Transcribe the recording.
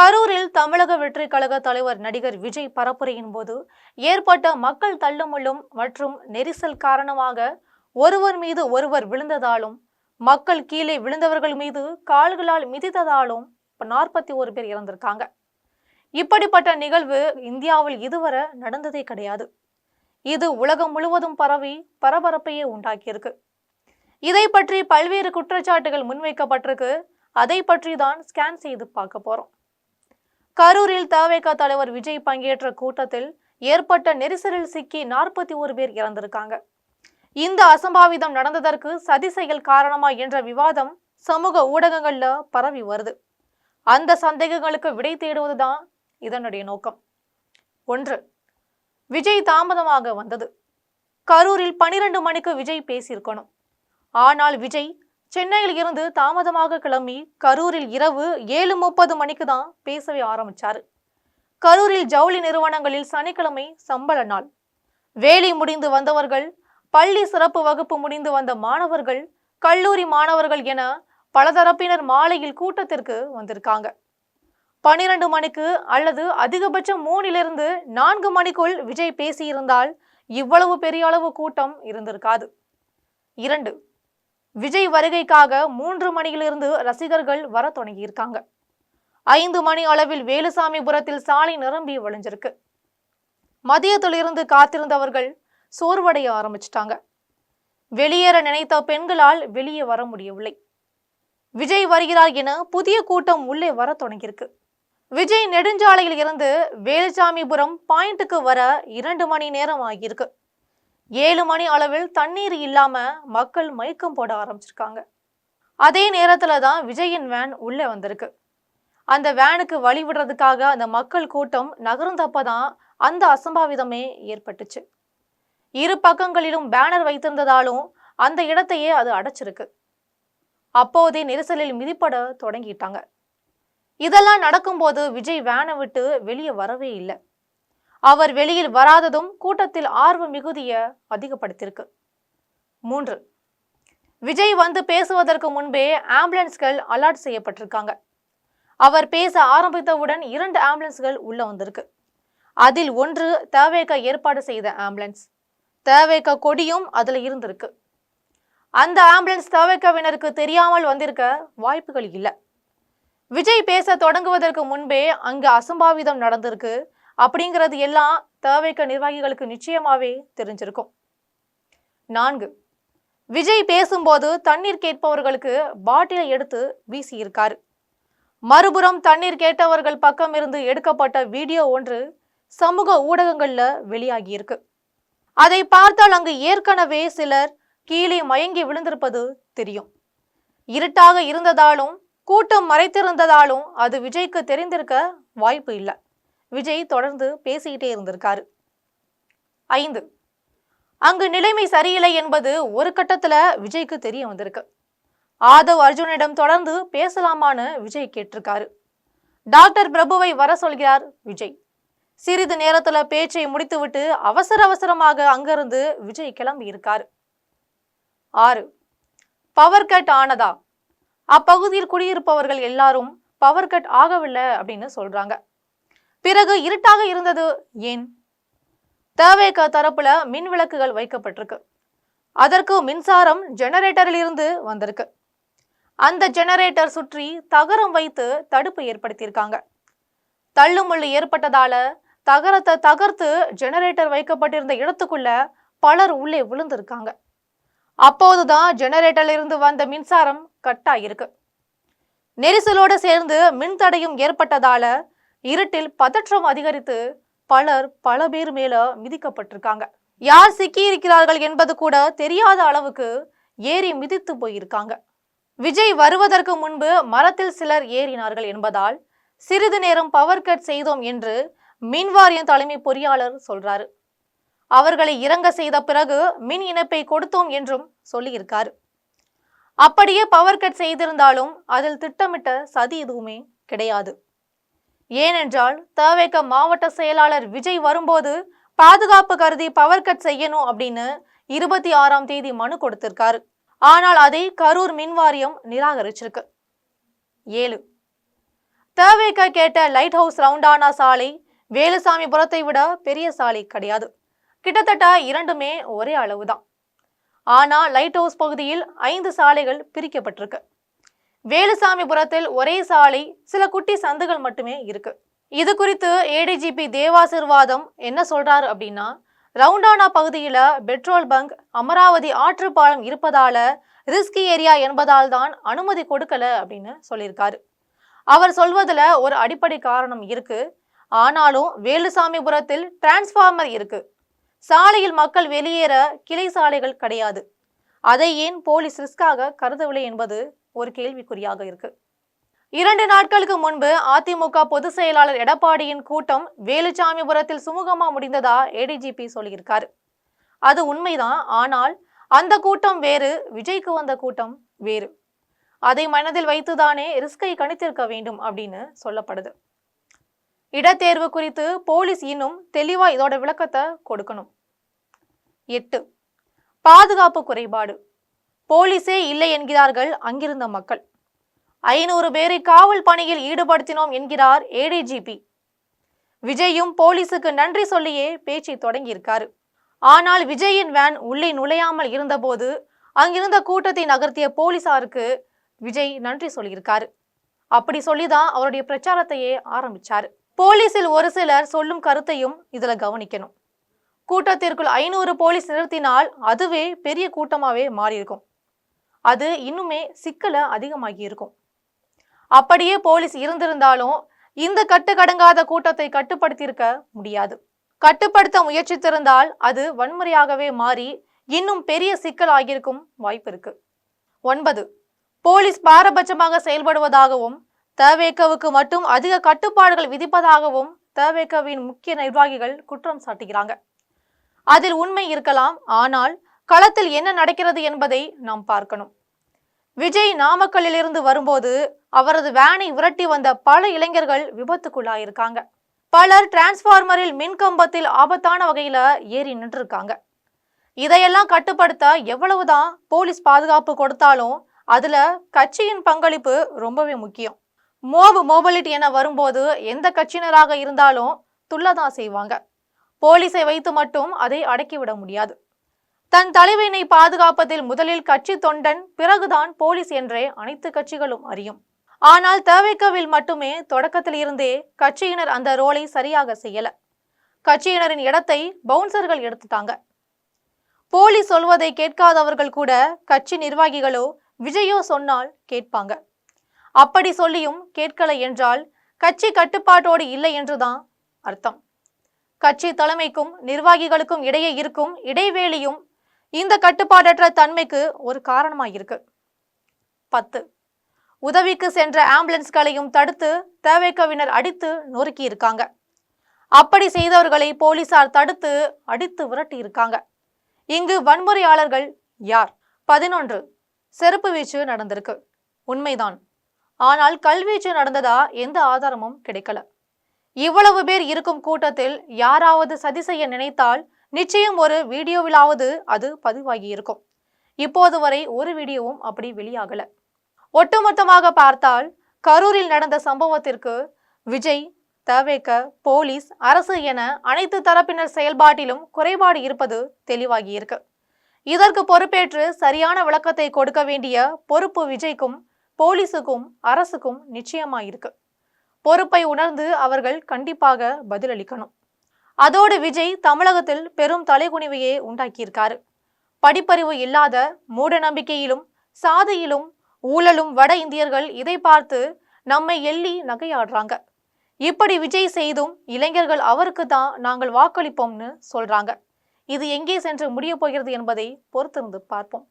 கரூரில் தமிழக வெற்றி கழக தலைவர் நடிகர் விஜய் பரப்புரையின் போது ஏற்பட்ட மக்கள் தள்ளுமுள்ளும் மற்றும் நெரிசல் காரணமாக ஒருவர் மீது ஒருவர் விழுந்ததாலும் மக்கள் கீழே விழுந்தவர்கள் மீது கால்களால் மிதித்ததாலும் 41 பேர் இறந்திருக்காங்க. இப்படிப்பட்ட நிகழ்வு இந்தியாவில் இதுவரை நடந்ததே கிடையாது. இது உலகம் முழுவதும் பரவி பரபரப்பையே உண்டாக்கியிருக்கு. இதை பற்றி பல்வேறு குற்றச்சாட்டுகள் முன்வைக்கப்பட்டிருக்கு. அதை பற்றி தான் ஸ்கேன் செய்து பார்க்க போறோம். கரூரில் தவேக தலைவர் விஜய் பங்கேற்ற கூட்டத்தில் ஏற்பட்ட நெரிசலில் சிக்கி 41 பேர் இறந்திருக்காங்க. இந்த அசம்பாவிதம் நடந்ததற்கு சதி செயல் காரணமா என்ற விவாதம் சமூக ஊடகங்கள்ல பரவி வருது. அந்த சந்தேகங்களுக்கு விடை தேடுவதுதான் இதனுடைய நோக்கம். 1. விஜய் தாமதமாக வந்தது. கரூரில் 12 மணிக்கு விஜய் பேசியிருக்கணும். ஆனால் விஜய் சென்னையில் இருந்து தாமதமாக கிளம்பி கரூரில் இரவு 7:30 மணிக்கு தான் பேசவே ஆரம்பிச்சாரு. கரூரில் ஜவுளி நிறுவனங்களில் சனிக்கிழமை சம்பள நாள். வேலை முடிந்து வந்தவர்கள், பள்ளி சிறப்பு வகுப்பு முடிந்து வந்த மாணவர்கள், கல்லூரி மாணவர்கள் என பலதரப்பினர் மாலையில் கூட்டத்திற்கு வந்திருக்காங்க. 12 மணிக்கு அல்லது அதிகபட்சம் 3 to 4 மணிக்குள் விஜய் பேசியிருந்தால் இவ்வளவு பெரிய அளவு கூட்டம் இருந்திருக்காது. 2. விஜய் வருகைக்காக 3 மணியிலிருந்து ரசிகர்கள் வர தொடங்கியிருக்காங்க. 5 மணி அளவில் வேலுசாமிபுரத்தில் சாலை நிரம்பி வழிஞ்சிருக்கு. மதியத்திலிருந்து காத்திருந்தவர்கள் சோர்வடைய ஆரம்பிச்சிட்டாங்க. வெளியேற நினைத்த பெண்களால் வெளியே வர முடியவில்லை. விஜய் வருகிறார் என புதிய கூட்டம் உள்ளே வர தொடங்கியிருக்கு. விஜய் நெடுஞ்சாலையில் இருந்து வேலுசாமிபுரம் பாயிண்ட்டுக்கு வர 2 மணி நேரம் ஆகியிருக்கு. 7 மணி அளவில் தண்ணீர் இல்லாம மக்கள் மயக்கம் போட ஆரம்பிச்சிருக்காங்க. அதே நேரத்துல தான் விஜயின் வேன் உள்ளே வந்திருக்கு. அந்த வேனுக்கு வழி விடுறதுக்காக அந்த மக்கள் கூட்டம் நகர்ந்தப்பதான் அந்த அசம்பாவிதமே ஏற்பட்டுச்சு. இரு பக்கங்களிலும் பேனர் வைத்திருந்ததாலும் அந்த இடத்தையே அது அடைச்சிருக்கு. அப்போதே நெரிசலில் மிதிப்பட தொடங்கிட்டாங்க. இதெல்லாம் நடக்கும்போது விஜய் வேனை விட்டு வெளியே வரவே இல்லை. அவர் வெளியில் வராததும் கூட்டத்தில் ஆர்வ மிகுதிய அதிகப்படுத்தியிருக்கு. 3. விஜய் வந்து பேசுவதற்கு முன்பே ஆம்புலன்ஸ்கள் அலர்ட் செய்யப்பட்டிருக்காங்க. அவர் பேச ஆரம்பித்தவுடன் 2 ஆம்புலன்ஸ்கள் உள்ள வந்திருக்கு. அதில் ஒன்று தவேக ஏற்பாடு செய்த ஆம்புலன்ஸ். தவேக கொடியும் அதுல இருந்திருக்கு. அந்த ஆம்புலன்ஸ் தவேகவினருக்கு தெரியாமல் வந்திருக்க வாய்ப்புகள் இல்லை. விஜய் பேச தொடங்குவதற்கு முன்பே அங்கு அசம்பாவிதம் நடந்திருக்கு அப்படிங்கிறது எல்லாம் தவேக நிர்வாகிகளுக்கு நிச்சயமாவே தெரிஞ்சிருக்கும். 4. விஜய் பேசும்போது தண்ணீர் கேட்பவர்களுக்கு பாட்டிலை எடுத்து வீசியிருக்காரு. மறுபுறம் தண்ணீர் கேட்டவர்கள் பக்கம் இருந்து எடுக்கப்பட்ட வீடியோ ஒன்று சமூக ஊடகங்கள்ல வெளியாகியிருக்கு. அதை பார்த்தால் அங்கு ஏற்கனவே சிலர் கீழே மயங்கி விழுந்திருப்பது தெரியும். இருட்டாக இருந்ததாலும் கூட்டம் மறைத்திருந்ததாலும் அது விஜய்க்கு தெரிந்திருக்க வாய்ப்பு இல்லை. விஜய் தொடர்ந்து பேசிக்கிட்டே இருந்திருக்காரு. 5. அங்கு நிலைமை சரியில்லை என்பது ஒரு கட்டத்துல விஜய்க்கு தெரிய வந்திருக்கு. ஆதவ் அர்ஜுனிடம் தொடர்ந்து பேசலாமான்னு விஜய் கேட்டிருக்காரு. டாக்டர் பிரபுவை வர சொல்கிறார் விஜய். சிறிது நேரத்துல பேச்சை முடித்துவிட்டு அவசரமாக அங்கிருந்து விஜய் கிளம்பி இருக்காரு. 6. பவர் கட் ஆனதா? அப்பகுதியில் குடியிருப்பவர்கள் எல்லாரும் பவர் கட் ஆகவில்லை அப்படின்னு சொல்றாங்க. பிறகு இருட்டாக இருந்தது ஏன்? தவேக தரப்புல மின் விளக்குகள் வைக்கப்பட்டிருக்கு. அதற்கு மின்சாரம் ஜெனரேட்டரில் இருந்து வந்திருக்கு. அந்த ஜெனரேட்டர் சுற்றி தகரம் வைத்து தடுப்பு ஏற்படுத்தியிருக்காங்க. தள்ளுமுள்ளு ஏற்பட்டதால தகரத்தை தகர்த்து ஜெனரேட்டர் வைக்கப்பட்டிருந்த இடத்துக்குள்ள பலர் உள்ளே விழுந்திருக்காங்க. அப்போதுதான் ஜெனரேட்டரில் இருந்து வந்த மின்சாரம் கட் ஆகியிருக்கு. நெரிசலோடு சேர்ந்து மின் தடையும் ஏற்பட்டதால இருட்டில் பதற்றம் அதிகரித்து பல பேர் மேல மிதிக்கப்பட்டிருக்காங்க. யார் சிக்கி இருக்கிறார்கள் என்பது கூட தெரியாத அளவுக்கு ஏறி மிதித்து போயிருக்காங்க. விஜய் வருவதற்கு முன்பு மரத்தில் சிலர் ஏறினார்கள் என்பதால் சிறிது நேரம் பவர் கட் செய்தோம் என்று மின்வாரிய தலைமை பொறியாளர் சொல்றாரு. அவர்களை இறங்க செய்த பிறகு மின் இணைப்பை கொடுத்தோம் என்றும் சொல்லியிருக்காரு. அப்படியே பவர் கட் செய்திருந்தாலும் அதில் திட்டமிட்ட சதி எதுவுமே கிடையாது. ஏனென்றால் தவேக மாவட்ட செயலாளர் விஜய் வரும்போது பாதுகாப்பு கருதி பவர் கட் செய்யணும் அப்படின்னு 26ஆம் தேதி மனு கொடுத்திருக்காரு. ஆனால் அதை கரூர் மின்வாரியம் நிராகரிச்சிருக்கு. 7. தேவைக்க கேட்ட லைட் ஹவுஸ் ரவுண்டானா சாலை வேலுசாமிபுரத்தை விட பெரிய சாலை கிடையாது. கிட்டத்தட்ட இரண்டுமே ஒரே அளவுதான். ஆனா லைட் ஹவுஸ் பகுதியில் 5 சாலைகள் பிரிக்கப்பட்டிருக்கு. வேலுசாமிபுரத்தில் ஒரே சாலை, சில குட்டி சந்துகள் மட்டுமே இருக்கு. இது குறித்து ஏடிஜிபி தேவாசிர்வாதம் என்ன சொல்றாரு அப்படின்னா, ரவுண்டானா பகுதியில பெட்ரோல் பங்க், அமராவதி ஆற்று பாலம் இருப்பதால ரிஸ்கி ஏரியா என்பதால் தான் அனுமதி கொடுக்கல அப்படின்னு சொல்லியிருக்காரு. அவர் சொல்வதுல ஒரு அடிப்படை காரணம் இருக்கு. ஆனாலும் வேலுசாமிபுரத்தில் டிரான்ஸ்பார்மர் இருக்கு. சாலையில் மக்கள் வெளியேற கிளை சாலைகள் கிடையாது. அதை ஏன் போலீஸ் ரிஸ்காக கருதவில்லை என்பது ஒரு கேள்விக்குறியாக இருக்கு. 2 நாட்களுக்கு முன்பு அதிமுக பொதுச் செயலாளர் எடப்பாடியின் கூட்டம் வேலுசாமிபுரத்தில் சுமூகமா முடிந்ததா ஏடிஜிபி சொல்லியிருக்காரு. அது உண்மைதான். ஆனால் அந்த கூட்டம் வேறு, விஜய்க்கு வந்த கூட்டம் வேறு. அதை மனதில் வைத்துதானே ரிஸ்கை கணித்திருக்க வேண்டும் அப்படின்னு சொல்லப்படுது. இடத்தேர்வு குறித்து போலீஸ் இன்னும் தெளிவா இதோட விளக்கத்தை கொடுக்கணும். 8. பாதுகாப்பு குறைபாடு. போலீஸே இல்லை என்கிறார்கள் அங்கிருந்த மக்கள். 500 பேரை காவல் பணியில் ஈடுபடுத்தினோம் என்கிறார் ஏடிஜிபி. விஜயும் போலீஸுக்கு நன்றி சொல்லியே பேச்சை தொடங்கியிருக்காரு. ஆனால் விஜயின் வேன் உள்ளே நுழையாமல் இருந்தபோது அங்கிருந்த கூட்டத்தை நகர்த்திய போலீசாருக்கு விஜய் நன்றி சொல்லியிருக்காரு. அப்படி சொல்லிதான் அவருடைய பிரச்சாரத்தையே ஆரம்பிச்சாரு. போலீஸில் ஒரு சிலர் சொல்லும் கருத்தையும் இதுல கவனிக்கணும். கூட்டத்திற்குள் 500 போலீஸ் நிறுத்தினால் அதுவே பெரிய கூட்டமாவே மாறியிருக்கும். அது இன்னுமே சிக்கல அதிகமாகி இருக்கும். அப்படியே போலீஸ் இருந்திருந்தாலும் இந்த கட்டுக்கடங்காத கூட்டத்தை கட்டுப்படுத்தியிருக்க முடியாது. கட்டுப்படுத்த முயற்சித்திருந்தால் அது வன்முறையாகவே மாறி இன்னும் பெரிய சிக்கல் ஆகியிருக்கும் வாய்ப்பு இருக்கு. 9. போலீஸ் பாரபட்சமாக செயல்படுவதாகவும் தவேகவுக்கு மட்டும் அதிக கட்டுப்பாடுகள் விதிப்பதாகவும் தவேகவின் முக்கிய நிர்வாகிகள் குற்றம் சாட்டுகிறாங்க. அதில் உண்மை இருக்கலாம். ஆனால் களத்தில் என்ன நடக்கிறது என்பதை நாம் பார்க்கணும். விஜய் நாமக்கல்லிலிருந்து வரும்போது அவரது வேனை விரட்டி வந்த பல இளைஞர்கள் விபத்துக்குள்ளாயிருக்காங்க. பலர் டிரான்ஸ்பார்மரில் மின்கம்பத்தில் ஆபத்தான வகையில ஏறி நின்றுருக்காங்க. இதையெல்லாம் கட்டுப்படுத்த எவ்வளவுதான் போலீஸ் பாதுகாப்பு கொடுத்தாலும் அதுல கட்சியின் பங்களிப்பு ரொம்பவே முக்கியம். மோபிலிட்டி என வரும்போது எந்த கட்சியினராக இருந்தாலும் துள்ளதான் செய்வாங்க. போலீஸை வைத்து மட்டும் அதை அடக்கிவிட முடியாது. தன் தலைவனை பாதுகாப்பதில் முதலில் கட்சி தொண்டன், பிறகுதான் போலீஸ் என்றே அனைத்து கட்சிகளும் அறியும். ஆனால் தவேகவில் மட்டுமே தொடக்கத்தில் இருந்தே கட்சியினர் அந்த ரோலை சரியாக செய்யல. கட்சியினரின் இடத்தை பவுன்சர்கள் எடுத்துட்டாங்க. போலீஸ் சொல்வதை கேட்காதவர்கள் கூட கட்சி நிர்வாகிகளோ விஜயோ சொன்னால் கேட்பாங்க. அப்படி சொல்லியும் கேட்கலை என்றால் கட்சி கட்டுப்பாட்டோடு இல்லை என்றுதான் அர்த்தம். கட்சி தலைமைக்கும் நிர்வாகிகளுக்கும் இடையே இருக்கும் இடைவேளியும் இந்த கட்டுப்பாடற்ற தன்மைக்கு ஒரு காரணமாயிருக்கு. 10. உதவிக்கு சென்ற ஆம்புலன்ஸ்களையும் தடுத்து தவேகவினர் அடித்து நொறுக்கி இருக்காங்க. அப்படி செய்தவர்களை போலீசார் தடுத்து அடித்து விரட்டி இருக்காங்க. இங்கு வன்முறையாளர்கள் யார்? 11. செருப்பு வீச்சு நடந்திருக்கு. உண்மைதான். ஆனால் கல்வீச்சு நடந்ததா எந்த ஆதாரமும் கிடைக்கல. இவ்வளவு பேர் இருக்கும் கூட்டத்தில் யாராவது சதி செய்ய நினைத்தால் நிச்சயம் ஒரு வீடியோவிலாவது அது பதிவாகி இருக்கும். இப்போது வரை ஒரு வீடியோவும் அப்படி வெளியாகல. ஒட்டுமொத்தமாக பார்த்தால் கரூரில் நடந்த சம்பவத்திற்கு விஜய், தவேக, போலீஸ், அரசு என அனைத்து தரப்பினர் செயல்பாட்டிலும் குறைபாடு இருப்பது தெளிவாகி இருக்கு. இதற்கு பொறுப்பேற்று சரியான விளக்கத்தை கொடுக்க வேண்டிய பொறுப்பு விஜய்க்கும் போலீஸுக்கும் அரசுக்கும் நிச்சயமாயிருக்கு. பொறுப்பை உணர்ந்து அவர்கள் கண்டிப்பாக பதிலளிக்கணும். அதோடு விஜய் தமிழகத்தில் பெரும் தலைகுனிவையே உண்டாக்கியிருக்காரு. படிப்பறிவு இல்லாத மூட நம்பிக்கையிலும் சாதியிலும் ஊழலும் வட இந்தியர்கள் இதை பார்த்து நம்மை எள்ளி நகையாடுறாங்க. இப்படி விஜய் செய்தும் இளைஞர்கள் அவருக்கு தான் நாங்கள் வாக்களிப்போம்னு சொல்றாங்க. இது எங்கே சென்று முடிய போகிறது என்பதை பொறுத்திருந்து பார்ப்போம்.